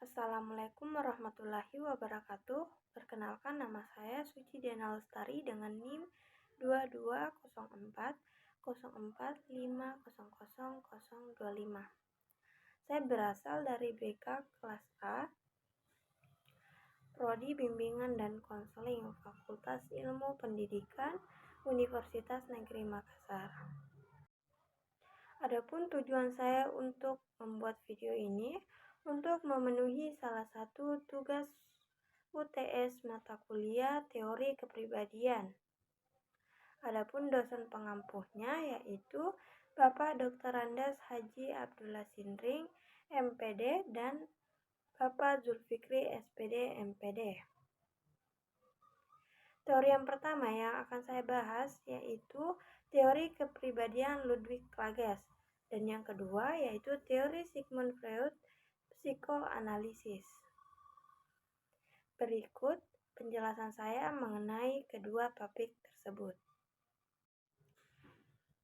Assalamualaikum warahmatullahi wabarakatuh. Perkenalkan, nama saya Suci Diana Lestari dengan NIM 220404500025. Saya berasal dari BK kelas A, Prodi Bimbingan dan Konseling, Fakultas Ilmu Pendidikan, Universitas Negeri Makassar. Adapun tujuan saya untuk membuat video ini untuk memenuhi salah satu tugas UTS mata kuliah Teori Kepribadian. Adapun dosen pengampuhnya yaitu Bapak Dr. Andes Haji Abdullah Sindring, MPD, dan Bapak Zulfikri SPD, MPD. Teori yang pertama yang akan saya bahas yaitu teori kepribadian Ludwig Klages, dan yang kedua yaitu teori Sigmund Freud, psikoanalisis. Berikut penjelasan saya mengenai kedua topik tersebut.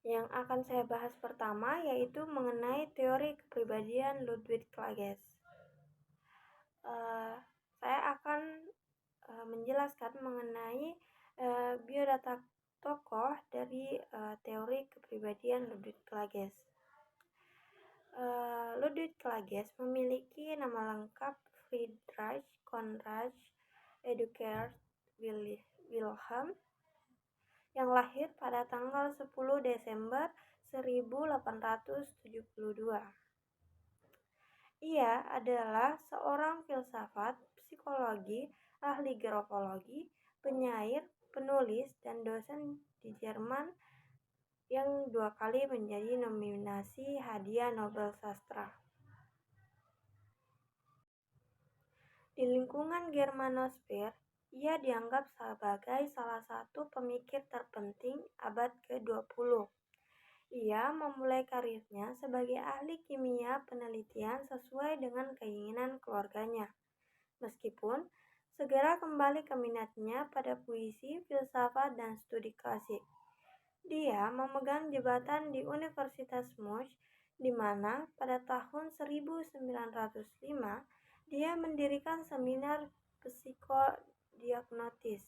Yang akan saya bahas pertama yaitu mengenai teori kepribadian Ludwig Klages. Saya akan menjelaskan mengenai biodata tokoh dari teori kepribadian Ludwig Klages. Ludwig Klages memiliki nama lengkap Friedrich Konrad Eduard Wilhelm yang lahir pada tanggal 10 Desember 1872. Ia adalah seorang filsafat, psikologi, ahli grafologi, penyair, penulis, dan dosen di Jerman yang 2 kali menjadi nominasi hadiah Nobel Sastra. Di lingkungan Germanosfer, ia dianggap sebagai salah satu pemikir terpenting abad ke-20. Ia memulai karirnya sebagai ahli kimia penelitian sesuai dengan keinginan keluarganya. Meskipun segera kembali ke minatnya pada puisi, filsafat, dan studi klasik. Dia memegang jabatan di Universitas Munich, di mana pada tahun 1905 dia mendirikan seminar psikodiagnosis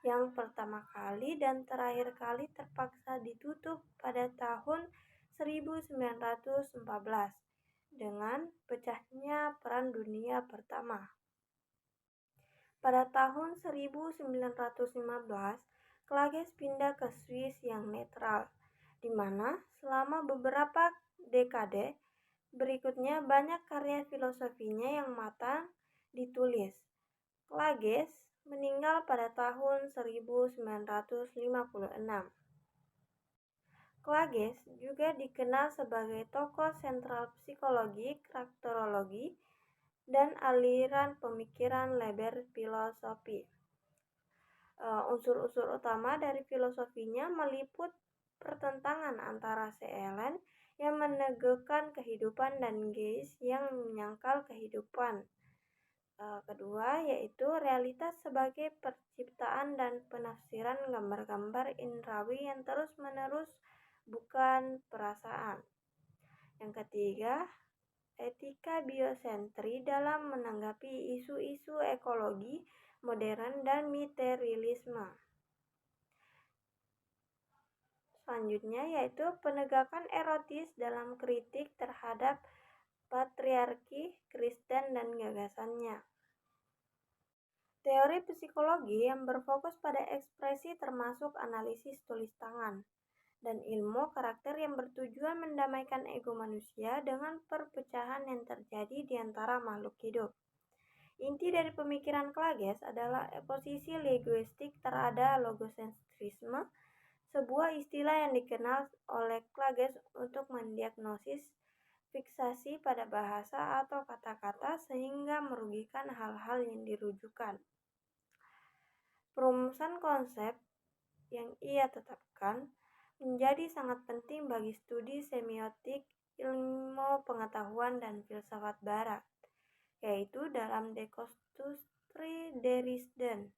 yang pertama kali dan terakhir kali terpaksa ditutup pada tahun 1914 dengan pecahnya Perang Dunia Pertama. Pada tahun 1915, Klages pindah ke Swiss yang netral, di mana selama beberapa dekade berikutnya banyak karya filosofinya yang matang ditulis. Klages meninggal pada tahun 1956. Klages juga dikenal sebagai tokoh sentral psikologi, karakterologi, dan aliran pemikiran Liber filosofi. Unsur-unsur utama dari filosofinya meliput pertentangan antara Seelen yang menegakkan kehidupan dan Geist yang menyangkal kehidupan. Kedua yaitu realitas sebagai perciptaan dan penafsiran gambar-gambar indrawi yang terus-menerus, bukan perasaan. Yang ketiga, etika biosentri dalam menanggapi isu-isu ekologi modern dan materialisme. Selanjutnya yaitu penegakan erotis dalam kritik terhadap patriarki Kristen dan gagasannya. Teori psikologi yang berfokus pada ekspresi termasuk analisis tulis tangan, dan ilmu karakter yang bertujuan mendamaikan ego manusia dengan perpecahan yang terjadi di antara makhluk hidup. Inti dari pemikiran Klages adalah oposisi linguistik terhadap logosentrisme, sebuah istilah yang dikenal oleh Klages untuk mendiagnosis fiksasi pada bahasa atau kata-kata sehingga merugikan hal-hal yang dirujukan. Perumusan konsep yang ia tetapkan menjadi sangat penting bagi studi semiotik, ilmu pengetahuan, dan filsafat barat, yaitu dalam Dekonstruksi Dresden.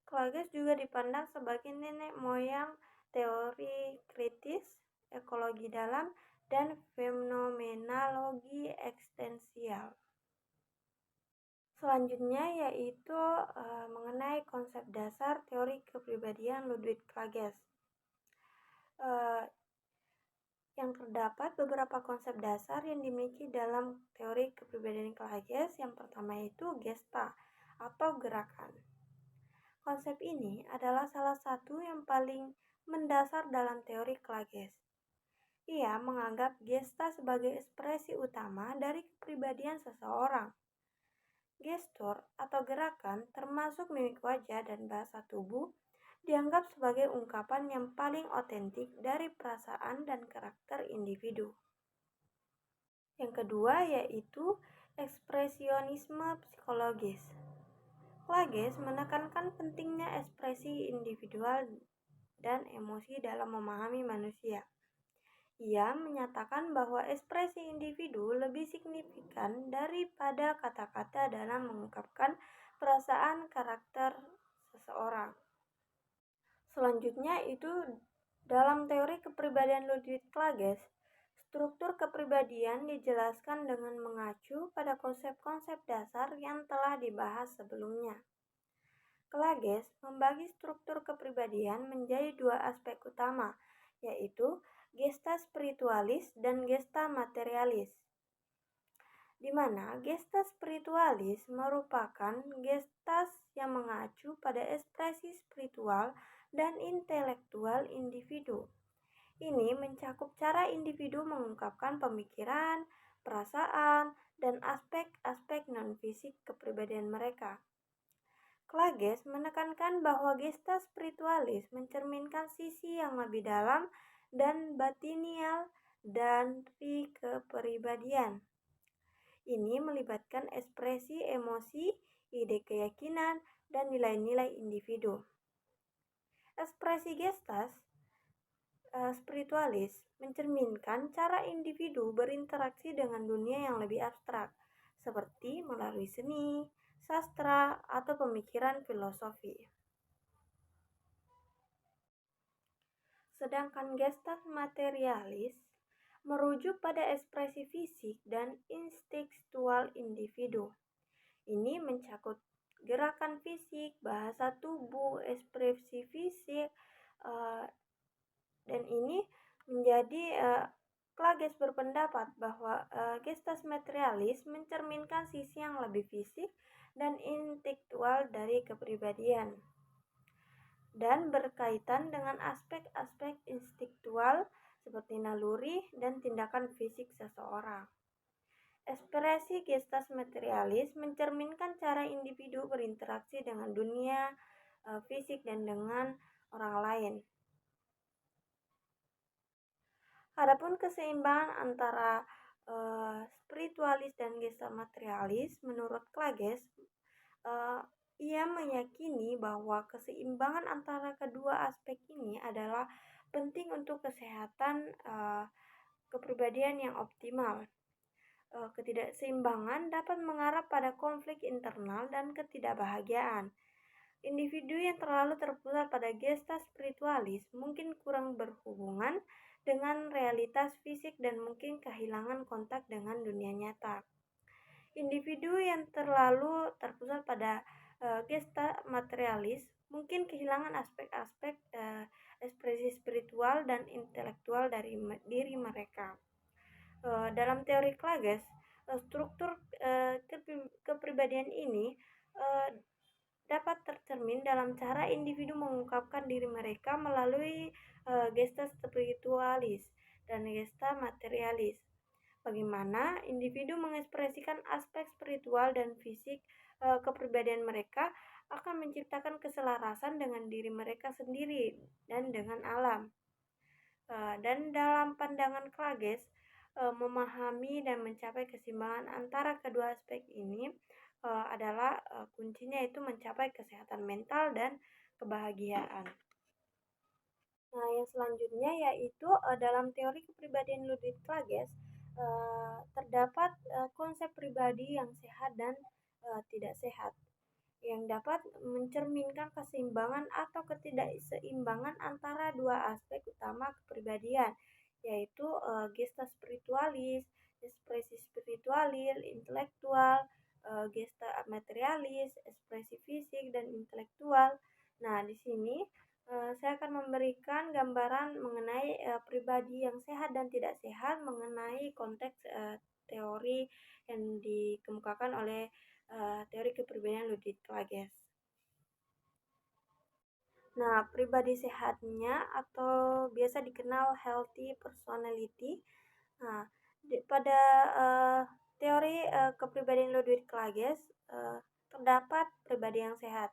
Klages juga dipandang sebagai nenek moyang teori kritis, ekologi dalam, dan fenomenologi eksistensial. Selanjutnya yaitu mengenai konsep dasar teori kepribadian Ludwig Klages. Yang terdapat beberapa konsep dasar yang dimiliki dalam teori kepribadian Klages. Yang pertama itu gesta atau gerakan. Konsep ini adalah salah satu yang paling mendasar dalam teori Klages. Ia menganggap gesta sebagai ekspresi utama dari kepribadian seseorang. Gestur atau gerakan termasuk mimik wajah dan bahasa tubuh dianggap sebagai ungkapan yang paling otentik dari perasaan dan karakter individu. Yang kedua yaitu ekspresionisme psikologis. Klages menekankan pentingnya ekspresi individual dan emosi dalam memahami manusia. Ia menyatakan bahwa ekspresi individu lebih signifikan daripada kata-kata dalam mengungkapkan perasaan karakter seseorang. Selanjutnya itu dalam teori kepribadian Ludwig Klages, struktur kepribadian dijelaskan dengan mengacu pada konsep-konsep dasar yang telah dibahas sebelumnya. Klages membagi struktur kepribadian menjadi dua aspek utama, yaitu gesta spiritualis dan gesta materialis, di mana gesta spiritualis merupakan gestas yang mengacu pada ekspresi spiritual dan intelektual individu. Ini mencakup cara individu mengungkapkan pemikiran, perasaan, dan aspek-aspek non-fisik kepribadian mereka. Klages menekankan bahwa gesta spiritualis mencerminkan sisi yang lebih dalam dan batinial dari kepribadian. Ini melibatkan ekspresi emosi, ide keyakinan, dan nilai-nilai individu. Ekspresi gestas spiritualis mencerminkan cara individu berinteraksi dengan dunia yang lebih abstrak, seperti melalui seni, sastra, atau pemikiran filosofi. Sedangkan gestas materialis merujuk pada ekspresi fisik dan instinktual individu. Ini mencakup gerakan fisik, bahasa tubuh, ekspresi fisik, dan ini menjadi Klages berpendapat bahwa gestas materialis mencerminkan sisi yang lebih fisik dan intelektual dari kepribadian dan berkaitan dengan aspek-aspek instinktual seperti naluri dan tindakan fisik seseorang. Ekspresi gestas materialis mencerminkan cara individu berinteraksi dengan dunia fisik dan dengan orang lain. Adapun keseimbangan antara spiritualis dan gesta materialis, menurut Klages, ia meyakini bahwa keseimbangan antara kedua aspek ini adalah penting untuk kesehatan kepribadian yang optimal. Ketidakseimbangan dapat mengarah pada konflik internal dan ketidakbahagiaan. Individu yang terlalu terpusat pada gesta spiritualis mungkin kurang berhubungan dengan realitas fisik dan mungkin kehilangan kontak dengan dunia nyata. Individu yang terlalu terpusat pada gesta materialis mungkin kehilangan aspek-aspek ekspresi spiritual dan intelektual dari diri mereka. Dalam teori Klages, struktur kepribadian ini dapat tercermin dalam cara individu mengungkapkan diri mereka melalui gesta spiritualis dan gesta materialis. Bagaimana individu mengekspresikan aspek spiritual dan fisik kepribadian mereka akan menciptakan keselarasan dengan diri mereka sendiri dan dengan alam. Dan dalam pandangan Klages, memahami dan mencapai keseimbangan antara kedua aspek ini adalah kuncinya itu mencapai kesehatan mental dan kebahagiaan. Nah, yang selanjutnya yaitu dalam teori kepribadian Ludwig Klages terdapat konsep pribadi yang sehat dan tidak sehat yang dapat mencerminkan keseimbangan atau ketidakseimbangan antara dua aspek utama kepribadian, yaitu gesta spiritualis ekspresi spiritualis, intelektual, gesta materialis, ekspresi fisik, dan intelektual. Nah, di sini saya akan memberikan gambaran mengenai pribadi yang sehat dan tidak sehat mengenai konteks teori yang dikemukakan oleh teori kepribadian Ludwig Klages. Nah, pribadi sehatnya atau biasa dikenal healthy personality. Nah, pada teori kepribadian Ludwig Klages terdapat pribadi yang sehat.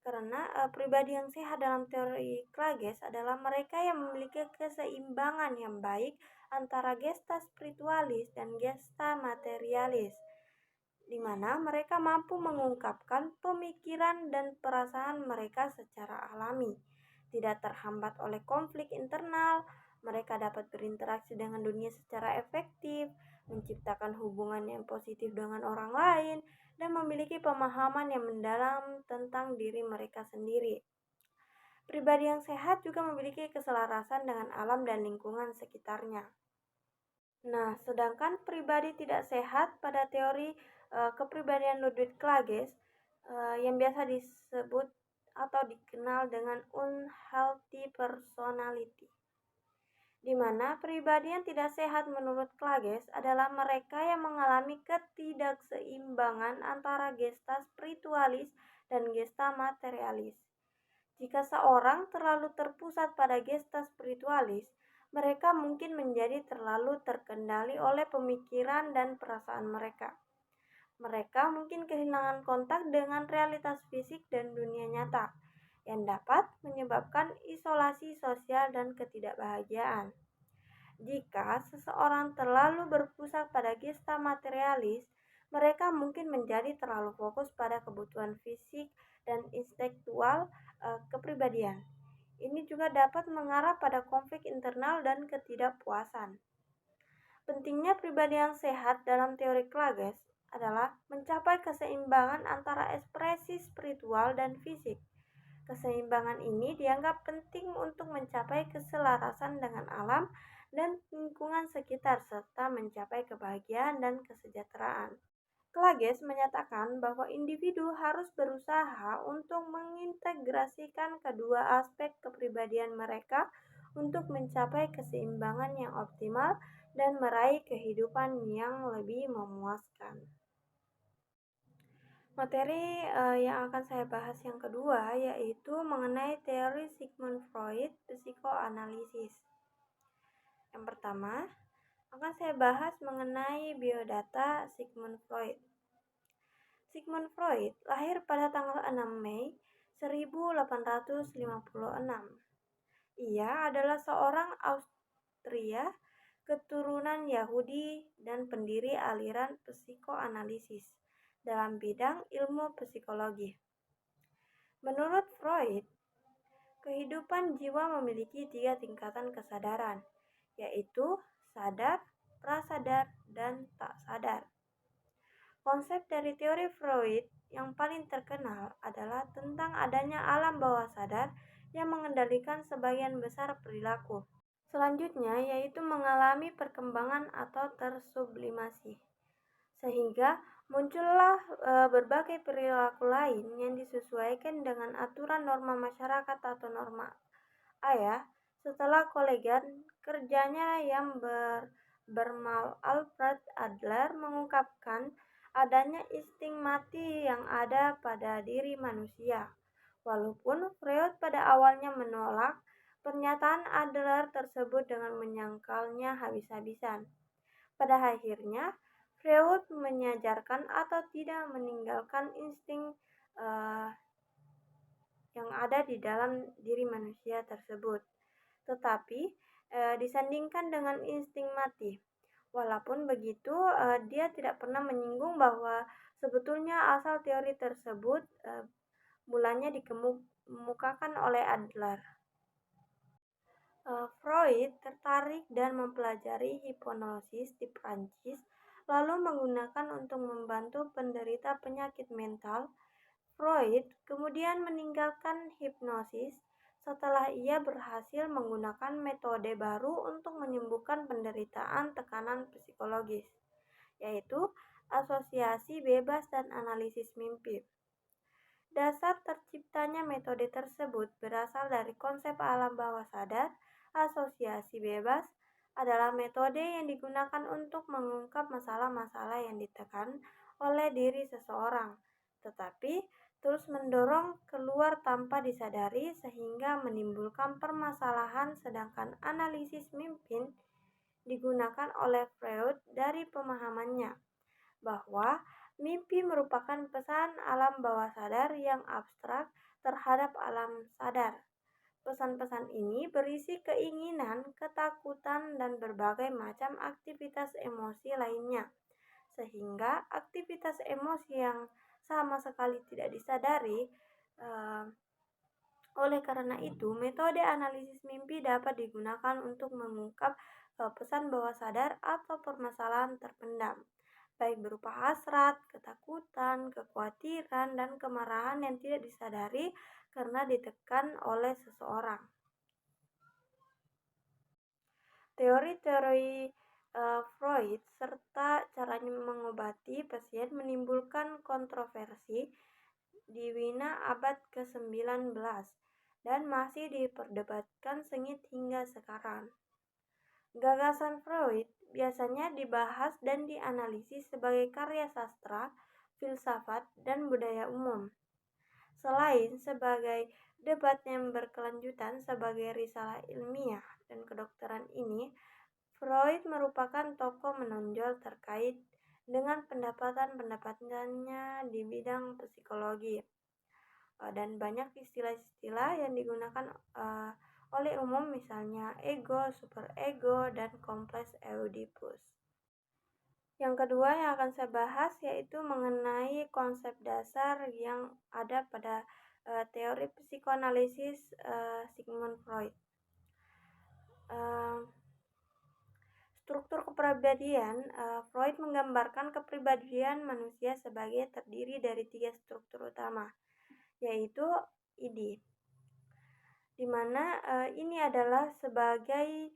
Karena pribadi yang sehat dalam teori Klages adalah mereka yang memiliki keseimbangan yang baik antara gesta spiritualis dan gesta materialis, di mana mereka mampu mengungkapkan pemikiran dan perasaan mereka secara alami, tidak terhambat oleh konflik internal. Mereka dapat berinteraksi dengan dunia secara efektif, menciptakan hubungan yang positif dengan orang lain, dan memiliki pemahaman yang mendalam tentang diri mereka sendiri. Pribadi yang sehat juga memiliki keselarasan dengan alam dan lingkungan sekitarnya. Nah, sedangkan pribadi tidak sehat pada teori kepribadian Ludwig Klages yang biasa disebut atau dikenal dengan unhealthy personality, di mana pribadi yang tidak sehat menurut Klages adalah mereka yang mengalami ketidakseimbangan antara gesta spiritualis dan gesta materialis. Jika seorang terlalu terpusat pada gesta spiritualis, mereka mungkin menjadi terlalu terkendali oleh pemikiran dan perasaan mereka. Mereka mungkin kehilangan kontak dengan realitas fisik dan dunia nyata, yang dapat menyebabkan isolasi sosial dan ketidakbahagiaan. Jika seseorang terlalu berpusat pada gesta materialis, mereka mungkin menjadi terlalu fokus pada kebutuhan fisik dan intelektual kepribadian. Ini juga dapat mengarah pada konflik internal dan ketidakpuasan. Pentingnya pribadi yang sehat dalam teori Klages adalah mencapai keseimbangan antara ekspresi spiritual dan fisik. Keseimbangan ini dianggap penting untuk mencapai keselarasan dengan alam dan lingkungan sekitar serta mencapai kebahagiaan dan kesejahteraan. Klages menyatakan bahwa individu harus berusaha untuk mengintegrasikan kedua aspek kepribadian mereka untuk mencapai keseimbangan yang optimal dan meraih kehidupan yang lebih memuaskan. Materi yang akan saya bahas yang kedua yaitu mengenai teori Sigmund Freud, psikoanalisis. Yang pertama, akan saya bahas mengenai biodata Sigmund Freud. Sigmund Freud lahir pada tanggal 6 Mei 1856. Ia adalah seorang Austria keturunan Yahudi dan pendiri aliran psikoanalisis dalam bidang ilmu psikologi. Menurut Freud, kehidupan jiwa memiliki 3 tingkatan kesadaran, yaitu sadar, prasadar, dan tak sadar. Konsep dari teori Freud yang paling terkenal adalah tentang adanya alam bawah sadar yang mengendalikan sebagian besar perilaku. Selanjutnya yaitu mengalami perkembangan atau tersublimasi, sehingga muncullah berbagai perilaku lain yang disesuaikan dengan aturan norma masyarakat atau norma ayah. Setelah kolegian kerjanya yang Bernal Alfred Adler mengungkapkan adanya insting mati yang ada pada diri manusia. Walaupun Freud pada awalnya menolak pernyataan Adler tersebut dengan menyangkalnya habis-habisan, pada akhirnya Freud menyajarkan atau tidak meninggalkan insting yang ada di dalam diri manusia tersebut, tetapi disandingkan dengan insting mati. Walaupun begitu, dia tidak pernah menyinggung bahwa sebetulnya asal teori tersebut mulanya dikemukakan oleh Adler. Freud tertarik dan mempelajari hipnosis di Prancis, lalu menggunakan untuk membantu penderita penyakit mental. Freud kemudian meninggalkan hipnosis setelah ia berhasil menggunakan metode baru untuk menyembuhkan penderitaan tekanan psikologis. yaitu asosiasi bebas dan analisis mimpi. Dasar terciptanya metode tersebut berasal dari konsep alam bawah sadar. Asosiasi bebas adalah metode yang digunakan untuk mengungkap masalah-masalah yang ditekan oleh diri seseorang, tetapi terus mendorong keluar tanpa disadari sehingga menimbulkan permasalahan, sedangkan analisis mimpi digunakan oleh Freud dari pemahamannya bahwa mimpi merupakan pesan alam bawah sadar yang abstrak terhadap alam sadar. Pesan-pesan ini berisi keinginan, ketakutan, dan berbagai macam aktivitas emosi lainnya, sehingga aktivitas emosi yang sama sekali tidak disadari. Oleh karena itu, metode analisis mimpi dapat digunakan untuk mengungkap pesan bawah sadar atau permasalahan terpendam, baik berupa hasrat, ketakutan, kekhawatiran, dan kemarahan yang tidak disadari karena ditekan oleh seseorang. Teori-teori Freud serta caranya mengobati pasien menimbulkan kontroversi di Wina abad ke-19 dan masih diperdebatkan sengit hingga sekarang. Gagasan Freud biasanya dibahas dan dianalisis sebagai karya sastra, filsafat, dan budaya umum. Selain sebagai debat yang berkelanjutan sebagai risalah ilmiah dan kedokteran ini, Freud merupakan tokoh menonjol terkait dengan pendapatan-pendapatannya di bidang psikologi. Dan banyak istilah-istilah yang digunakan oleh umum, misalnya ego, superego, dan kompleks Oedipus. Yang kedua yang akan saya bahas yaitu mengenai konsep dasar yang ada pada teori psikoanalisis Sigmund Freud. Struktur kepribadian, Freud menggambarkan kepribadian manusia sebagai terdiri dari 3 struktur utama, yaitu ID, di mana ini adalah sebagai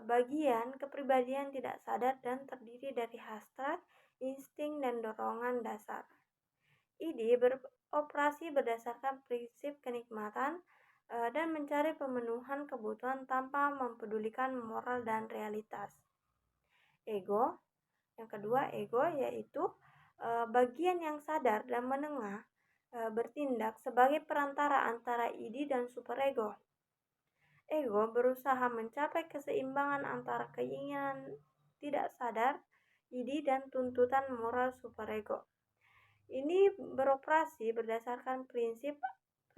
bagian kepribadian tidak sadar dan terdiri dari hasrat, insting, dan dorongan dasar. ID beroperasi berdasarkan prinsip kenikmatan dan mencari pemenuhan kebutuhan tanpa mempedulikan moral dan realitas. Ego, yang kedua ego, yaitu bagian yang sadar dan menengah bertindak sebagai perantara antara ID dan superego. Ego berusaha mencapai keseimbangan antara keinginan tidak sadar ID dan tuntutan moral superego. Ini beroperasi berdasarkan prinsip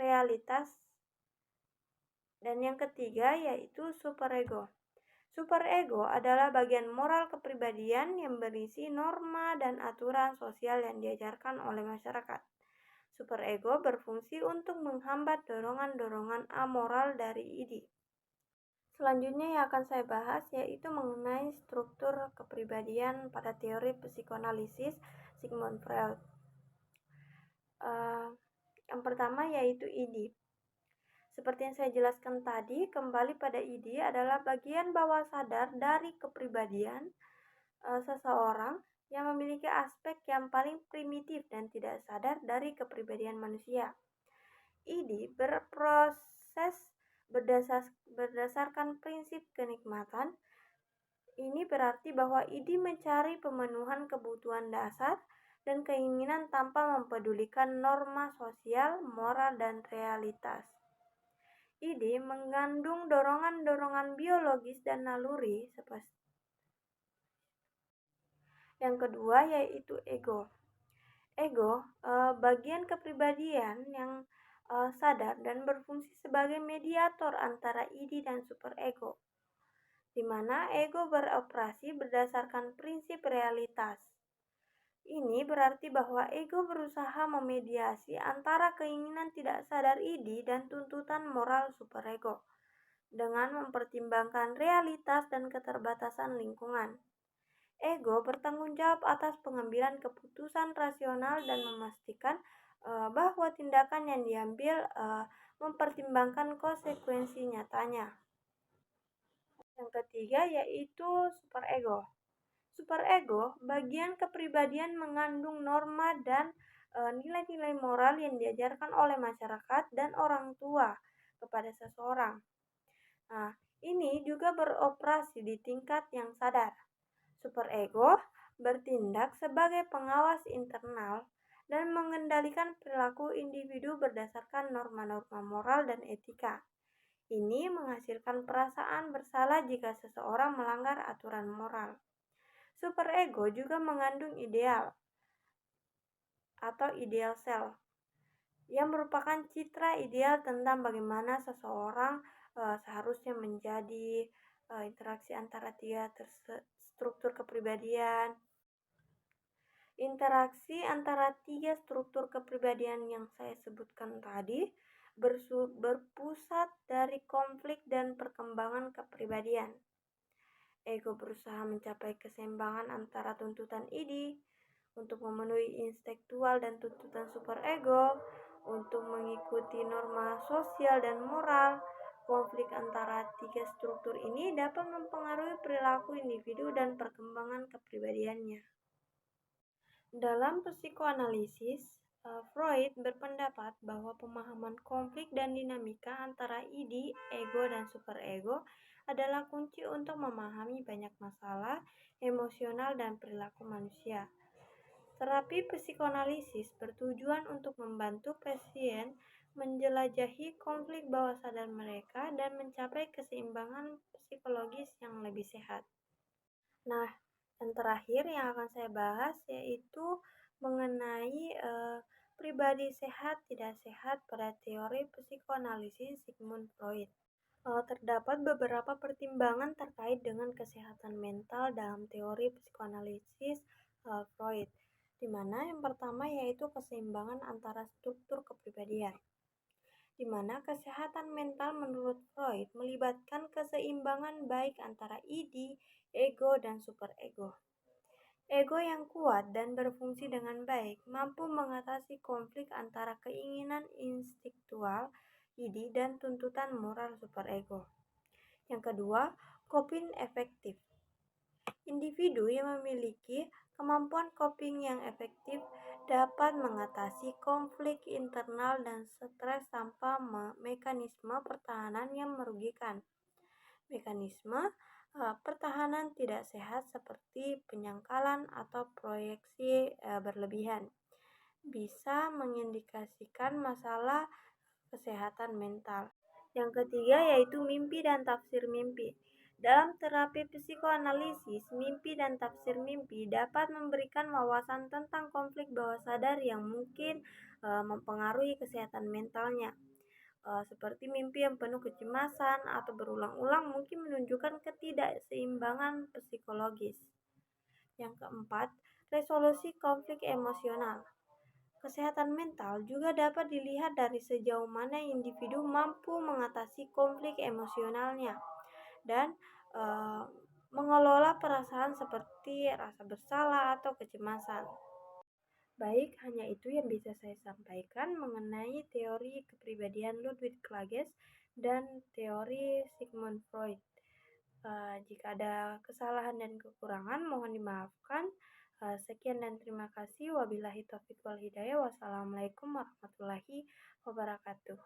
realitas. Dan yang ketiga yaitu superego. Superego adalah bagian moral kepribadian yang berisi norma dan aturan sosial yang diajarkan oleh masyarakat. Superego berfungsi untuk menghambat dorongan-dorongan amoral dari ID. Selanjutnya yang akan saya bahas yaitu mengenai struktur kepribadian pada teori psikoanalisis Sigmund Freud. Yang pertama yaitu ID. Seperti yang saya jelaskan tadi, kembali pada ID adalah bagian bawah sadar dari kepribadian seseorang yang memiliki aspek yang paling primitif dan tidak sadar dari kepribadian manusia. ID berproses berdasarkan prinsip kenikmatan. Ini berarti bahwa ID mencari pemenuhan kebutuhan dasar dan keinginan tanpa mempedulikan norma sosial, moral, dan realitas. ID mengandung dorongan-dorongan biologis dan naluri seperti. Yang kedua yaitu ego. Ego bagian kepribadian yang sadar dan berfungsi sebagai mediator antara ID dan superego, di mana ego beroperasi berdasarkan prinsip realitas. Ini berarti bahwa ego berusaha memediasi antara keinginan tidak sadar ID dan tuntutan moral superego dengan mempertimbangkan realitas dan keterbatasan lingkungan. Ego bertanggung jawab atas pengambilan keputusan rasional dan memastikan bahwa tindakan yang diambil mempertimbangkan konsekuensi nyatanya. Yang ketiga yaitu superego. Superego bagian kepribadian mengandung norma dan nilai-nilai moral yang diajarkan oleh masyarakat dan orang tua kepada seseorang. Nah, ini juga beroperasi di tingkat yang sadar. Superego bertindak sebagai pengawas internal dan mengendalikan perilaku individu berdasarkan norma-norma moral dan etika. Ini menghasilkan perasaan bersalah jika seseorang melanggar aturan moral. Superego juga mengandung ideal atau ideal self yang merupakan citra ideal tentang bagaimana seseorang seharusnya menjadi, interaksi antara tiga struktur kepribadian. Interaksi antara tiga struktur kepribadian yang saya sebutkan tadi berpusat dari konflik dan perkembangan kepribadian. Ego berusaha mencapai keseimbangan antara tuntutan ide untuk memenuhi intelektual dan tuntutan superego untuk mengikuti norma sosial dan moral. Konflik antara tiga struktur ini dapat mempengaruhi perilaku individu dan perkembangan kepribadiannya. Dalam psikoanalisis, Freud berpendapat bahwa pemahaman konflik dan dinamika antara ide, ego, dan superego adalah kunci untuk memahami banyak masalah emosional dan perilaku manusia. Terapi psikoanalisis bertujuan untuk membantu pasien menjelajahi konflik bawah sadar mereka dan mencapai keseimbangan psikologis yang lebih sehat. Nah, yang terakhir yang akan saya bahas yaitu mengenai pribadi sehat tidak sehat pada teori psikoanalisis Sigmund Freud. Terdapat beberapa pertimbangan terkait dengan kesehatan mental dalam teori psikoanalisis Freud, di mana yang pertama yaitu keseimbangan antara struktur kepribadian, di mana kesehatan mental menurut Freud melibatkan keseimbangan baik antara ide, ego, dan superego. Ego yang kuat dan berfungsi dengan baik mampu mengatasi konflik antara keinginan instiktual ide dan tuntutan moral superego. Yang kedua, coping efektif. Individu yang memiliki kemampuan coping yang efektif dapat mengatasi konflik internal dan stres tanpa mekanisme pertahanan yang merugikan. Mekanisme pertahanan tidak sehat seperti penyangkalan atau proyeksi berlebihan bisa mengindikasikan masalah kesehatan mental. Yang ketiga yaitu mimpi dan tafsir mimpi. Dalam terapi psikoanalisis, mimpi dan tafsir mimpi dapat memberikan wawasan tentang konflik bawah sadar yang mungkin mempengaruhi kesehatan mentalnya. Seperti mimpi yang penuh kecemasan atau berulang-ulang mungkin menunjukkan ketidakseimbangan psikologis. Yang keempat, resolusi konflik emosional. Kesehatan mental juga dapat dilihat dari sejauh mana individu mampu mengatasi konflik emosionalnya dan mengelola perasaan seperti rasa bersalah atau kecemasan. Baik, hanya itu yang bisa saya sampaikan mengenai teori kepribadian Ludwig Klages dan teori Sigmund Freud. Jika ada kesalahan dan kekurangan, mohon dimaafkan. Sekian dan terima kasih. Wabillahi taufiq wal hidayah. Wassalamualaikum warahmatullahi wabarakatuh.